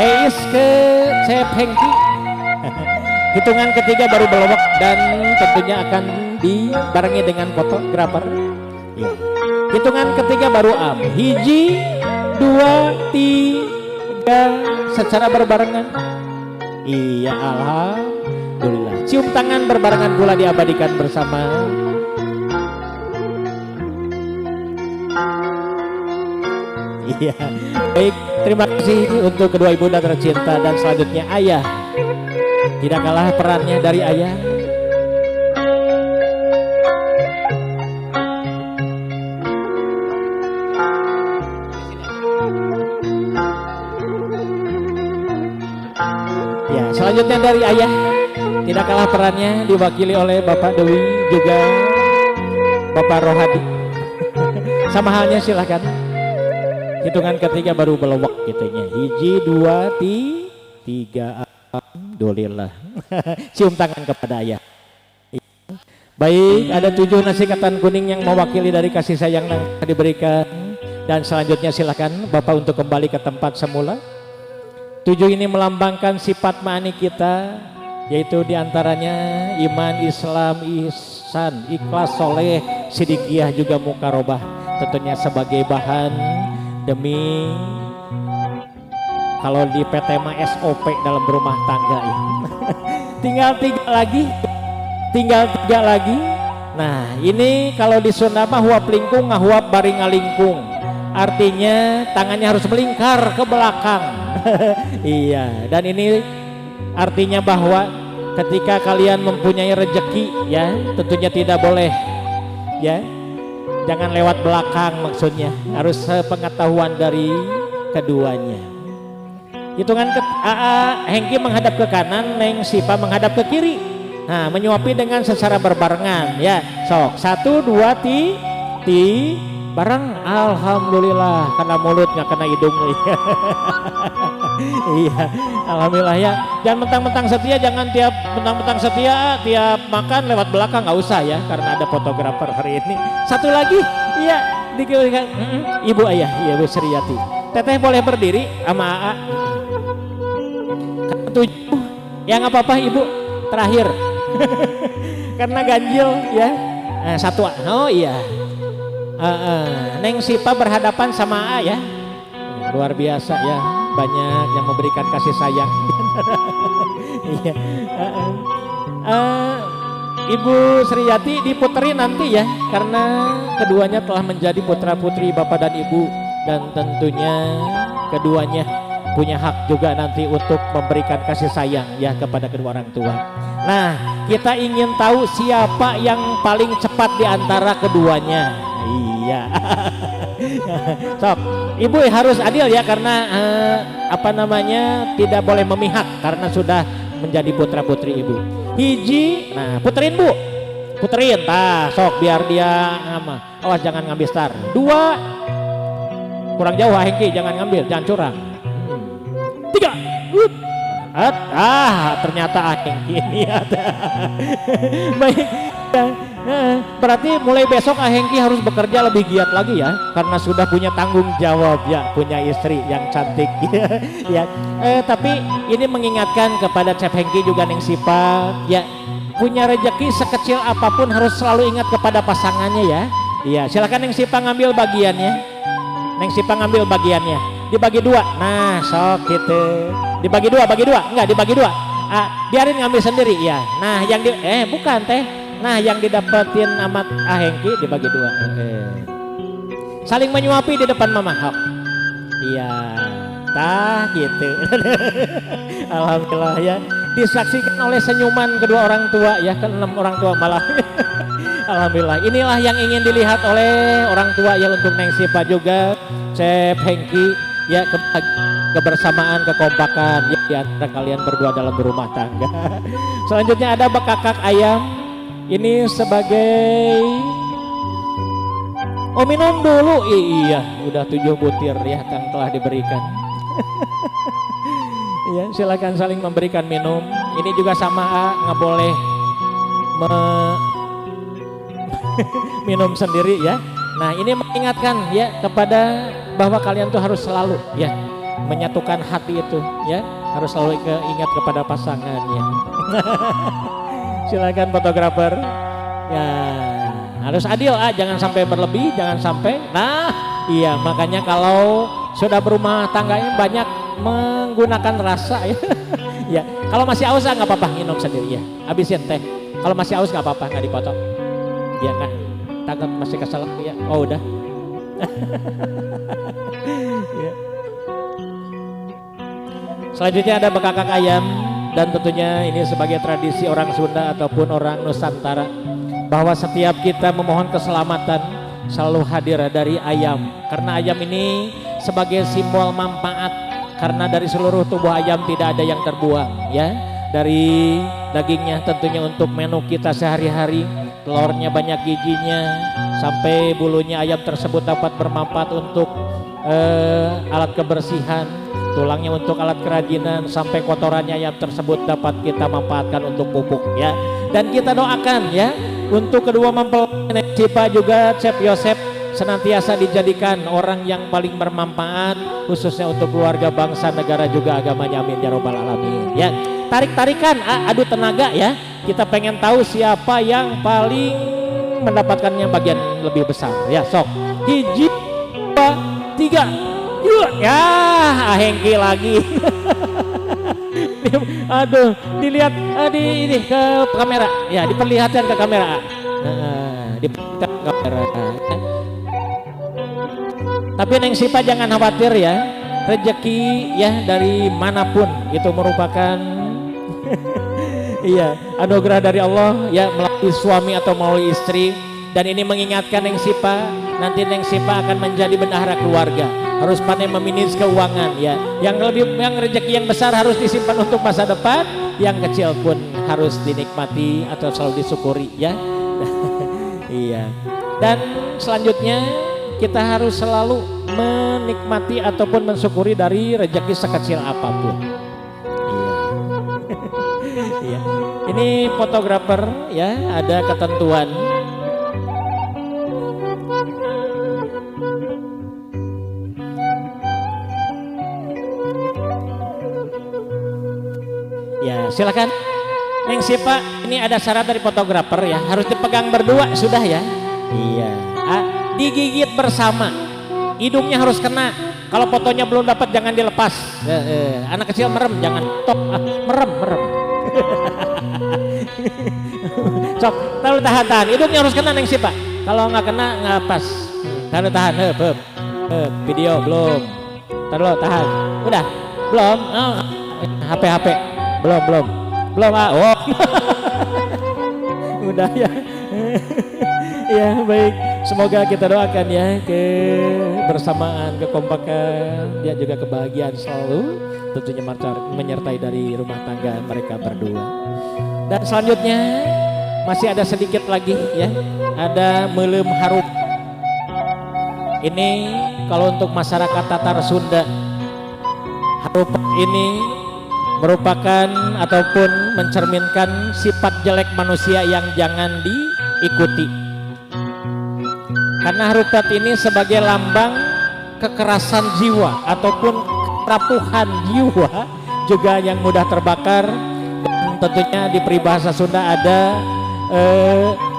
Teis ke Chef Hengki. Hitungan ketiga baru belowok dan tentunya akan dibarengi dengan fotografer. Ya. Hitungan ketiga baru am. Hiji, dua, tiga secara berbarengan. Iya, alhamdulillah. Cium tangan berbarengan pula diabadikan bersama. Iya. Baik, terima kasih untuk kedua ibunda tercinta dan selanjutnya ayah. Tidak kalah perannya dari ayah. Ya, selanjutnya dari ayah. Tidak kalah perannya diwakili oleh Bapak Dewi juga Bapak Rohadi. Sama halnya silahkan. Hitungan ketiga baru belowok gitunya. Hiji, dua, tiga. Alhamdulillah. Cium tangan kepada ayah. Baik, ada 7 nasi ketan kuning yang mewakili dari kasih sayang yang diberikan. Dan selanjutnya silakan Bapak untuk kembali ke tempat semula. 7 ini melambangkan sifat ma'ani kita, yaitu diantaranya iman, Islam, ihsan, ikhlas, soleh, sidikiyah juga mukarobah. Tentunya sebagai bahan demi kalau di PT mah SOP dalam berumah tangga ya. Tinggal 3 lagi. Nah, ini kalau di Sunda mah huap lingkung ngahuap bari ngalingkung. Artinya tangannya harus melingkar ke belakang. Iya, dan ini artinya bahwa ketika kalian mempunyai rejeki ya, tentunya tidak boleh ya. Jangan lewat belakang maksudnya. Harus sepengetahuan dari keduanya. Hitungan Hengki menghadap ke kanan, Neng Sipa menghadap ke kiri. Nah, menyuapi dengan secara berbarengan ya. Sok 1 2 bareng. Alhamdulillah, karena mulut nggak kena hidung. Iya, alhamdulillah ya. Jangan mentang-mentang setia, jangan tiap mentang-mentang setia tiap makan lewat belakang, nggak usah ya, karena ada fotografer hari ini. Satu lagi, iya dikirikan Ibu Ayah, iya Bu Sriyati. Teteh boleh berdiri sama AA. 7, ya nggak apa-apa Ibu, terakhir. Karena ganjil ya. Nah, 1, oh iya. Neng Sipa berhadapan sama AA ya. Luar biasa ya, banyak yang memberikan kasih sayang. Iya. Ibu Sriyati diputeri nanti ya, karena keduanya telah menjadi putra putri Bapak dan Ibu, dan tentunya keduanya punya hak juga nanti untuk memberikan kasih sayang ya kepada kedua orang tua. Nah, kita ingin tahu siapa yang paling cepat di antara keduanya. Iya. Sok, Ibu harus adil ya, karena tidak boleh memihak karena sudah menjadi putra putri Ibu. Hiji, nah puterin Bu, puterin, sok biar dia awas jangan ngambil star. 2, kurang jauh Hengki, jangan ngambil, jangan curang. 3, ternyata Hengki ini ada. Baik. Berarti mulai besok Hengki harus bekerja lebih giat lagi ya, karena sudah punya tanggung jawab ya, punya istri yang cantik ya. Tapi ini mengingatkan kepada Chef Hengki juga Neng Sipa ya, punya rejeki sekecil apapun harus selalu ingat kepada pasangannya ya. Iya, silakan Neng Sipa ngambil bagiannya. Neng Sipa ngambil bagiannya. Dibagi 2. Nah, sok gitu. Dibagi 2, enggak dibagi 2. Biarin ngambil sendiri ya. Nah, yang bukan teh. Nah, yang didapetin amat Hengki dibagi 2. Saling menyuapi di depan Mama. Iya, gitu. Alhamdulillah ya, disaksikan oleh senyuman kedua orang tua ya, ke-6 orang tua malah. Alhamdulillah, inilah yang ingin dilihat oleh orang tua ya, untuk Neng Sipa juga Chef Hengki ya, kebersamaan, kekompakan ya, di antara kalian berdua dalam berumah tangga. Selanjutnya ada bekakak ayam. Ini sebagai minum dulu. Iya, udah 7 butir ya yang telah diberikan. Iya, silakan saling memberikan minum. Ini juga sama nggak boleh minum sendiri ya. Nah, ini mengingatkan ya kepada bahwa kalian tuh harus selalu ya menyatukan hati itu ya, harus selalu ingat kepada pasangannya. Silakan fotografer. Ya, harus adil jangan sampai berlebih, jangan sampai. Nah, iya makanya kalau sudah berumah tangga ini banyak menggunakan rasa ya. Ya, kalau masih aus nggak apa-apa minum sendiri ya. Habisin teh. Kalau masih aus nggak apa-apa, nggak dipotong. Ya kan, takut masih kesel ya. Oh udah. Ya. Selanjutnya ada bekakak ayam, dan tentunya ini sebagai tradisi orang Sunda ataupun orang Nusantara, bahwa setiap kita memohon keselamatan selalu hadir dari ayam, karena ayam ini sebagai simbol manfaat, karena dari seluruh tubuh ayam tidak ada yang terbuang ya. Dari dagingnya tentunya untuk menu kita sehari-hari, telurnya banyak gizinya, sampai bulunya ayam tersebut dapat bermanfaat untuk alat kebersihan, tulangnya untuk alat kerajinan, sampai kotorannya ayam tersebut dapat kita manfaatkan untuk pupuk ya. Dan kita doakan ya untuk kedua mempelai Neng Sipa juga Chef Yosep senantiasa dijadikan orang yang paling bermanfaat, khususnya untuk keluarga, bangsa, negara juga agamanya, amin ya robbal alamin ya. Tarik-tarikan adu tenaga ya, kita pengen tahu siapa yang paling mendapatkannya bagian lebih besar ya. Sok hiji 2 3 ya, Hengki lagi. Aduh, dilihat ini ke kamera ya, diperlihatkan ke kamera. Diperlihatkan ke kamera. Tapi Neng Sipa jangan khawatir ya, rezeki ya dari manapun itu merupakan iya anugerah dari Allah ya, melalui suami atau melalui istri. Dan ini mengingatkan Neng Sipa, nanti Neng Sipa akan menjadi bendahara keluarga, harus pandai memanage keuangan ya. Yang rezeki yang besar harus disimpan untuk masa depan, yang kecil pun harus dinikmati atau selalu disyukuri ya. Iya. Dan selanjutnya kita harus selalu menikmati ataupun mensyukuri dari rezeki sekecil apapun. Iya. Iya. Ini fotografer ya, ada ketentuan. Ya, silakan. Neng Sipa, ini ada syarat dari fotografer ya, harus dipegang berdua sudah ya. Iya. Digigit bersama, hidungnya harus kena. Kalau fotonya belum dapat jangan dilepas. Anak kecil merem, jangan top, merem. Sok, tahan, hidungnya harus kena Neng Sipa. Kalau nggak kena nggak pas. Tahan, video belum. Tahan, udah, belum. HP, belum. Oh, udah ya. Ya baik, semoga kita doakan ya kebersamaan, kekompakan, ya juga kebahagiaan selalu tentunya menyertai dari rumah tangga mereka berdua. Dan selanjutnya masih ada sedikit lagi ya, ada Meuleum Harup. Ini kalau untuk masyarakat Tatar Sunda, harup ini merupakan ataupun mencerminkan sifat jelek manusia yang jangan diikuti. Karena harupat ini sebagai lambang kekerasan jiwa ataupun kerapuhan jiwa juga yang mudah terbakar. Dan tentunya di peribahasa Sunda ada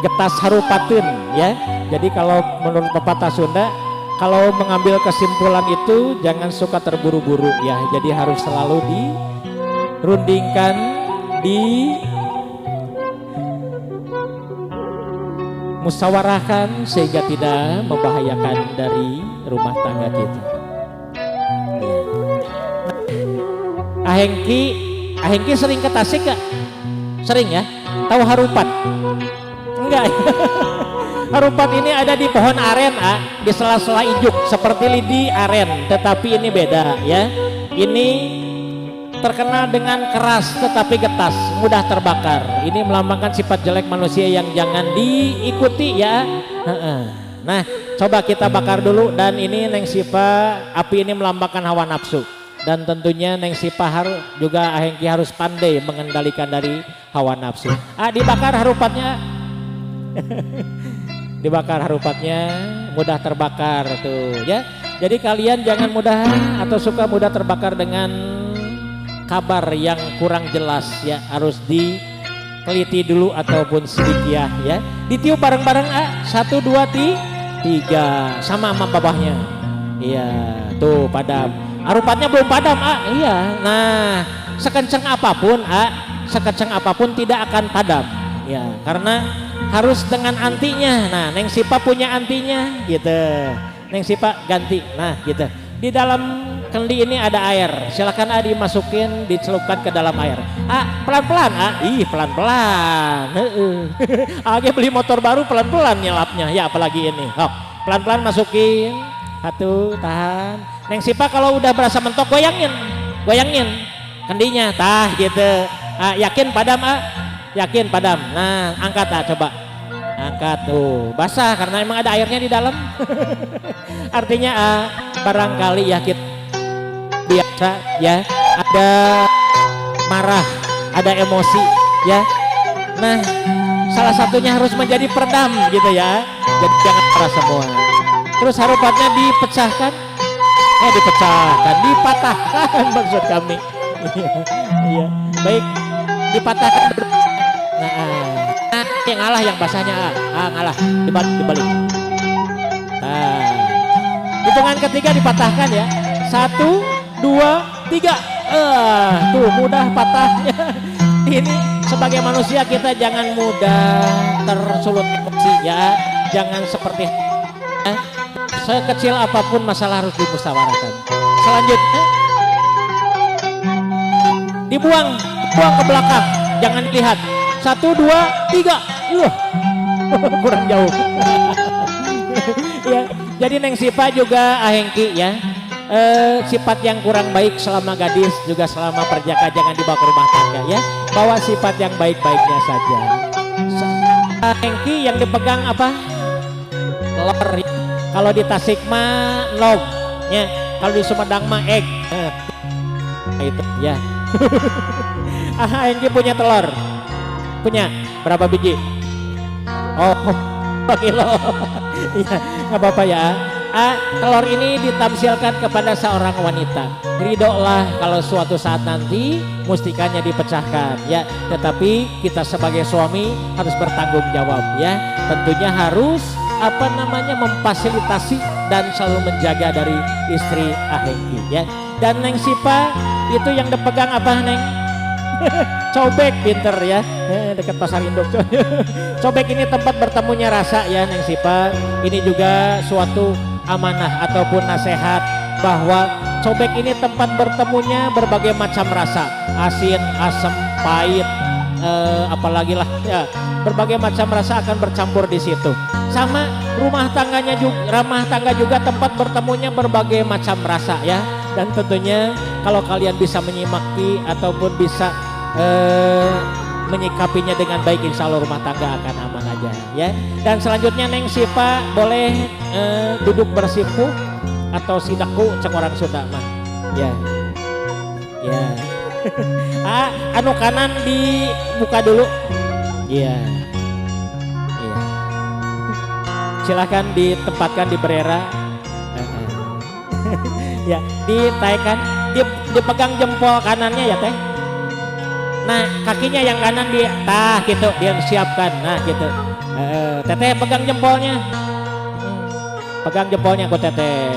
getas harupateun ya. Jadi kalau menurut pepatah Sunda, kalau mengambil kesimpulan itu jangan suka terburu-buru ya. Jadi harus selalu dirundingkan, musawarahkan sehingga tidak membahayakan dari rumah tangga kita. Ahengki sering ke Tasik gak? Sering ya? Tahu harupat? Enggak. Harupat ini ada di pohon aren di sela-sela ijuk seperti lidi aren, tetapi ini beda ya. Ini terkenal dengan keras tetapi getas, mudah terbakar. Ini melambangkan sifat jelek manusia yang jangan diikuti ya. Nah, coba kita bakar dulu. Dan ini Neng Sipa, api ini melambangkan hawa nafsu. Dan tentunya Neng Sipa harus juga Ahengki harus pandai mengendalikan dari hawa nafsu. Dibakar harupatnya. dibakar harupatnya mudah terbakar tuh ya. Jadi kalian jangan mudah atau suka mudah terbakar dengan kabar yang kurang jelas ya, harus diteliti dulu ataupun sedikit ya. Ditiup bareng-bareng 1 2 3 sama babahnya. Iya, tuh padam. Harupatnya belum padam iya. Nah, sekencang apapun sekencang apapun tidak akan padam. Ya, karena harus dengan antinya. Nah, Neng Sipa punya antinya gitu. Neng Sipa ganti. Nah, gitu. Di dalam kendi ini ada air. Silakan dimasukin, dicelupkan ke dalam air. Pelan-pelan pelan-pelan. Age beli motor baru pelan-pelan nyelapnya. Ya, apalagi ini. Pelan-pelan masukin. 1 tahan. Neng Sipa kalau udah berasa mentok goyangin kendinya. Tah gitu. Yakin padam yakin padam. Nah, angkat coba. Angkat tuh, basah karena emang ada airnya di dalam. Artinya barangkali ya kita biasa ya ada marah, ada emosi ya. Nah, salah satunya harus menjadi peredam gitu ya. Jadi jangan marah semua. Terus harupatnya dipecahkan, dipatahkan maksud kami. Iya, baik, dipatahkan. Nah, yang ngalah yang basahnya ngalah dibalik. Nah, hitungan ketiga dipatahkan ya. 1 2 3. Tuh mudah patahnya. Ini sebagai manusia kita jangan mudah tersulut emosi ya. Jangan seperti sekecil apapun masalah harus dimusyawarahkan. Selanjutnya dibuang ke belakang, jangan dilihat. 1 2 3. Kurang jauh. Ya, jadi Neng Sipa juga Ahengki ya. Sifat yang kurang baik selama gadis juga selama perjaka jangan dibawa ke rumah tangga ya. Bawa sifat yang baik-baiknya saja. Ahengki yang dipegang apa? Telur. Kalau di Tasik mah log ya. Kalau di Sumedang mah egg. Itu ya. Ahengki punya telur. Punya berapa biji? 2 kilo. Ya, nggak apa-apa ya. Telur ini ditamsilkan kepada seorang wanita. Ridholah kalau suatu saat nanti mustikannya dipecahkan ya. Tetapi kita sebagai suami harus bertanggung jawab ya. Tentunya harus memfasilitasi dan selalu menjaga dari istri Ahengki ya. Dan Neng Sipa itu yang dipegang apa Neng? Cobek, pinter ya, dekat pasar induk. Cobek ini tempat bertemunya rasa ya Neng Sipa. Ini juga suatu amanah ataupun nasihat bahwa cobek ini tempat bertemunya berbagai macam rasa, asin, asam, pahit, apalagi lah ya, berbagai macam rasa akan bercampur di situ. Sama rumah tangga juga tempat bertemunya berbagai macam rasa ya. Dan tentunya kalau kalian bisa menyimaki ataupun bisa menyikapinya dengan baik, insya Allah rumah tangga akan aman aja ya. Dan selanjutnya Neng Sipa boleh duduk bersimpuh atau sidaku cek orang Sunda mah ya. Anu kanan dibuka dulu ya. Silakan ditempatkan di berera. Ya, ditaikan, dipegang jempol kanannya ya teh. Nah, kakinya yang kanan gitu, dia siapkan. Nah, gitu. Teteh pegang jempolnya. Pegang jempolnya kok teteh.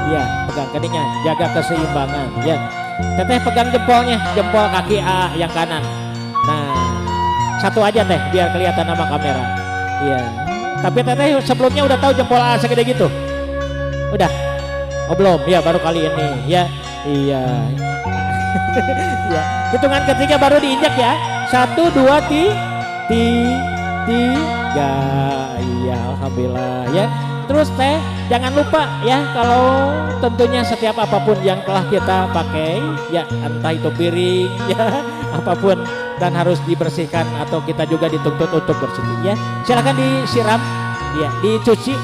Ya, pegang kadinya, jaga keseimbangan ya. Teteh pegang jempolnya, jempol kaki yang kanan. Nah, satu aja teh biar kelihatan sama kamera. Iya. Tapi teteh sebelumnya udah tahu jempol segede gitu. Udah. Oh belum, ya baru kali ini ya. Iya. Ya. Hitungan ketiga baru diinjak ya. 1 2 3. Iya, alhamdulillah ya. Terus teh jangan lupa ya, kalau tentunya setiap apapun yang telah kita pakai ya, entah itu piring ya, apapun, dan harus dibersihkan atau kita juga dituntut untuk bersih ya. Silakan disiram ya, dicuci.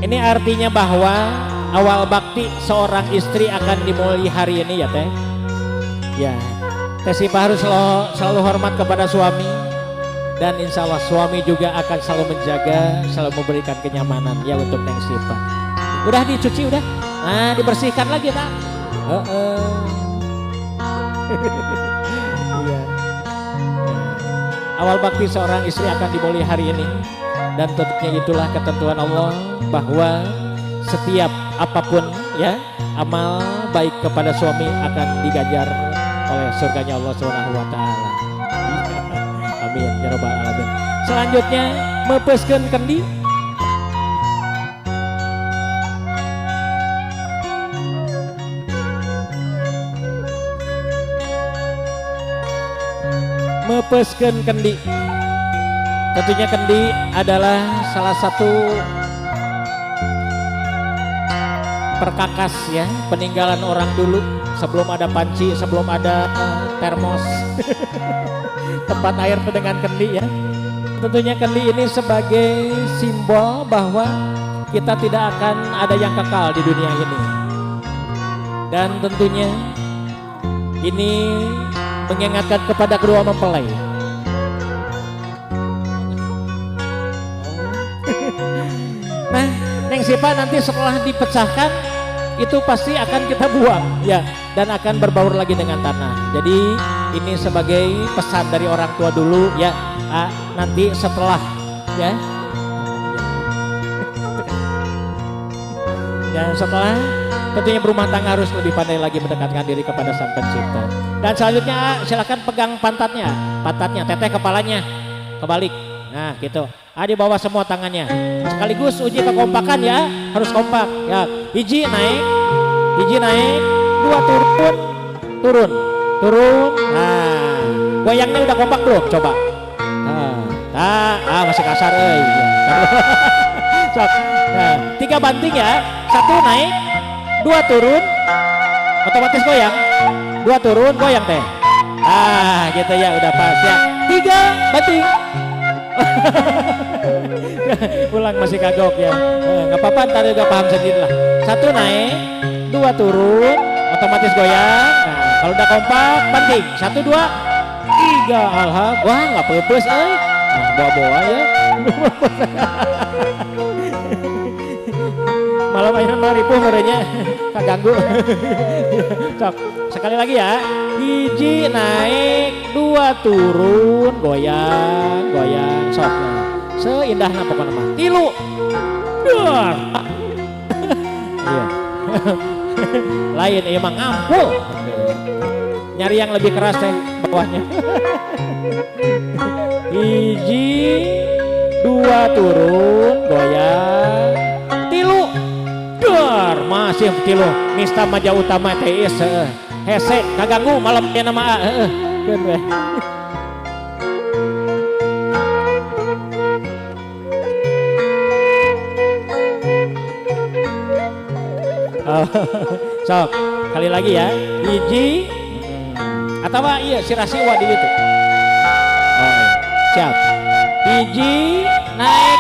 Ini artinya bahwa awal bakti seorang istri akan dimulai hari ini ya teh. Ya, Teh Sipa harus selalu hormat kepada suami. Dan insya Allah suami juga akan selalu menjaga, selalu memberikan kenyamanan ya untuk Neng Sipa. Udah dicuci udah, nah dibersihkan lagi tak? Iya. Awal bakti seorang istri akan dimulai hari ini, dan tentunya itulah ketentuan Allah bahwa setiap apapun ya amal baik kepada suami akan diganjar oleh surganya Allah Subhanahu wa taala. Amin ya rabbal alamin. Selanjutnya mepeskeun kendi. Mepeskeun kendi. Tentunya kendi adalah salah satu perkakas ya, peninggalan orang dulu sebelum ada panci, sebelum ada termos. Tempat air dengan kendi ya. Tentunya kendi ini sebagai simbol bahwa kita tidak akan ada yang kekal di dunia ini. Dan tentunya ini mengingatkan kepada kedua mempelai. Nah, Neng Sipa nanti setelah dipecahkan itu pasti akan kita buang ya, dan akan berbaur lagi dengan tanah. Jadi ini sebagai pesan dari orang tua dulu ya, nanti setelah ya. Dan setelah tentunya berumah tangga harus lebih pandai lagi mendekatkan diri kepada Sang Pencipta. Dan selanjutnya silakan pegang pantatnya, teteh kepalanya kebalik. Nah gitu. Di bawah semua tangannya. Sekaligus uji kekompakan ya, harus kompak. Ya, hiji naik, dua turun. Nah, goyangnya udah kompak belum? Coba. Masih kasar, Sok. Nah, 3 banting ya, 1 naik, 2 turun, otomatis goyang. 2 turun, goyang teh. Gitu ya, udah pas ya. 3 banting. Pulang masih kagok ya, nggak apa-apa, ntar juga paham sendiri lah. 1 naik, 2 turun, otomatis goyang. Nah kalau udah kompak banting, 1 2 3, alhamdulillah. Wah nggak pepes, nah bawa-bawa ya. Malam mainan maripuh merenya kaganggu. Sok, sekali lagi ya. Hiji naik, 2 turun, goyang. Sok. Seindahnya pokoknya mah. 3, duar. Iya. Lain emang ngampul. Nyari yang lebih keras teh bawahnya. Hiji, 2 turun, goyang. 3, duar. Masih 3. Mista Maja Utama TIS. Hese kaganggu malamnya nama keun weh. Sok kali lagi ya, hiji atau iya si rasiwa di itu. Siap. Hiji naik,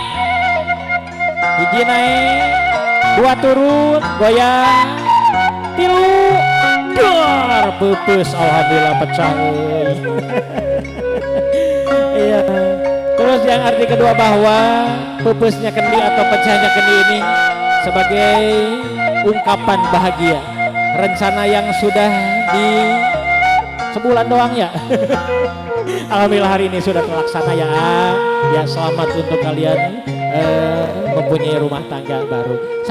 2 turun, goyang. 3, duar, pupus, alhamdulillah pecah. Iya. Terus yang arti kedua bahwa pupusnya kendi atau pecahnya kendi ini sebagai ungkapan bahagia, rencana yang sudah di sebulan doang ya. Alhamdulillah hari ini sudah terlaksana ya. Ya selamat untuk kalian mempunyai rumah tangga baru.